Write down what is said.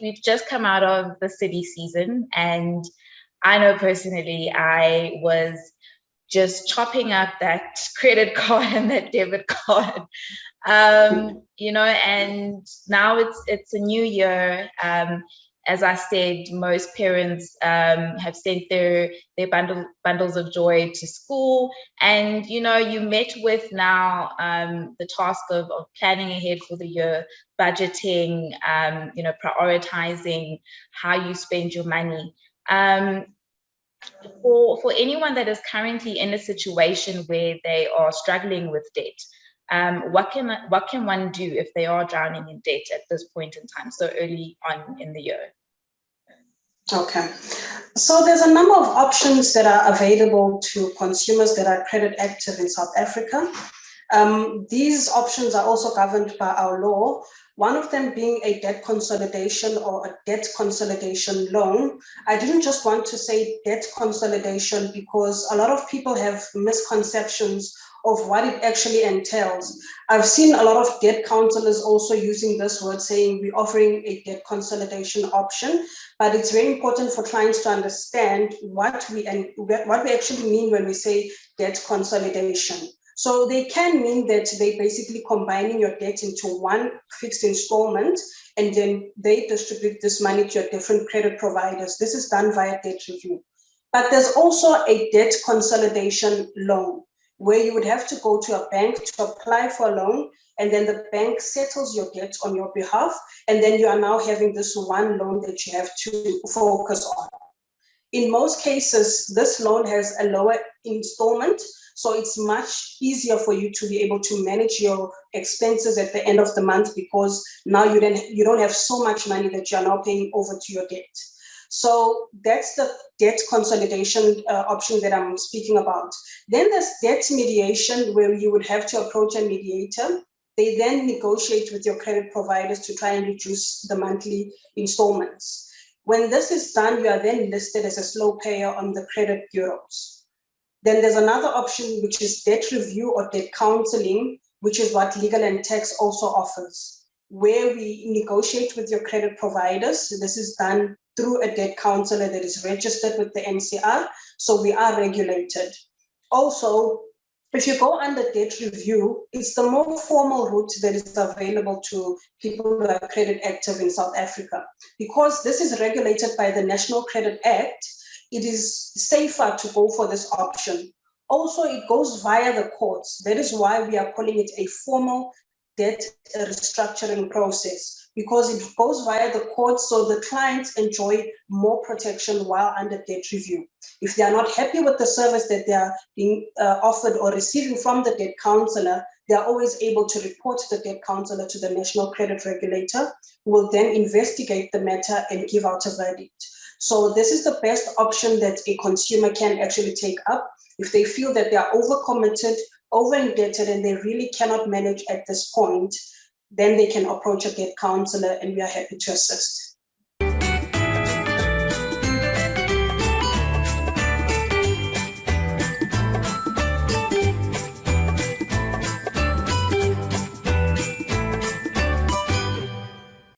we've just come out of the city season, and I know personally I was just chopping up that credit card and that debit card. And now it's a new year. As I said, most parents have sent their bundles of joy to school, and you met with now the task of planning ahead for the year, budgeting, prioritizing how you spend your money. For anyone that is currently in a situation where they are struggling with debt, what can one do if they are drowning in debt at this point in time, so early on in the year? Okay, so there's a number of options that are available to consumers that are credit active in South Africa. These options are also governed by our law, one of them being a debt consolidation or a debt consolidation loan. I didn't just want to say debt consolidation because a lot of people have misconceptions of what it actually entails. I've seen a lot of debt counselors also using this word, saying we're offering a debt consolidation option, but it's very important for clients to understand what we actually mean when we say debt consolidation. So they can mean that they're basically combining your debt into one fixed installment, and then they distribute this money to your different credit providers. This is done via debt review. But there's also a debt consolidation loan, where you would have to go to a bank to apply for a loan, and then the bank settles your debt on your behalf, and then you are now having this one loan that you have to focus on. In most cases, this loan has a lower installment, so it's much easier for you to be able to manage your expenses at the end of the month, because now you don't have so much money that you are now paying over to your debt. So that's the debt consolidation option that I'm speaking about. Then there's debt mediation, where you would have to approach a mediator. They then negotiate with your credit providers to try and reduce the monthly installments. When this is done, you are then listed as a slow payer on the credit bureaus. Then there's another option, which is debt review or debt counseling, which is what Legal&Tax also offers, where we negotiate with your credit providers. This is done through a debt counselor that is registered with the NCR, so we are regulated. Also, if you go under debt review, it's the more formal route that is available to people who are credit active in South Africa. Because this is regulated by the National Credit Act, it is safer to go for this option. Also, it goes via the courts. That is why we are calling it a formal debt restructuring process, because it goes via the courts, so the clients enjoy more protection while under debt review. If they are not happy with the service that they are being offered or receiving from the debt counselor, they are always able to report the debt counselor to the National Credit Regulator, who will then investigate the matter and give out a verdict. So this is the best option that a consumer can actually take up if they feel that they are overcommitted, over-indebted, and they really cannot manage at this point. Then they can approach a debt counselor, and we are happy to assist.